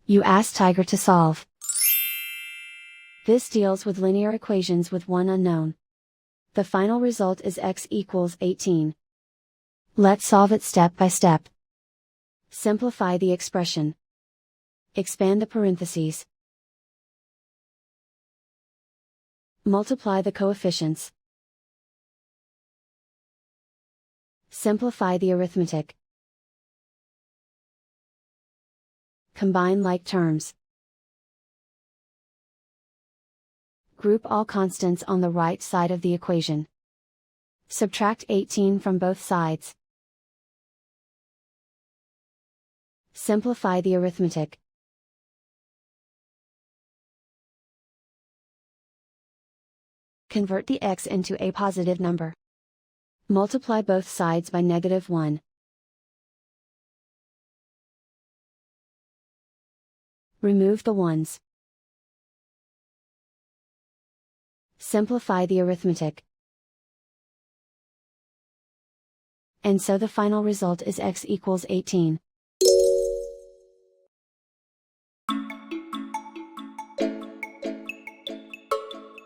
You ask Tiger to solve. This deals with linear equations with one unknown. The final result is x equals 18. Let's solve it step by step. Simplify the expression. Expand the parentheses. Multiply the coefficients. Simplify the arithmetic. Combine like terms. Group all constants on the right side of the equation. Subtract 18 from both sides. Simplify the arithmetic. Convert the x into a positive number. Multiply both sides by -1. Remove the ones. Simplify the arithmetic. And so the final result is x equals 18.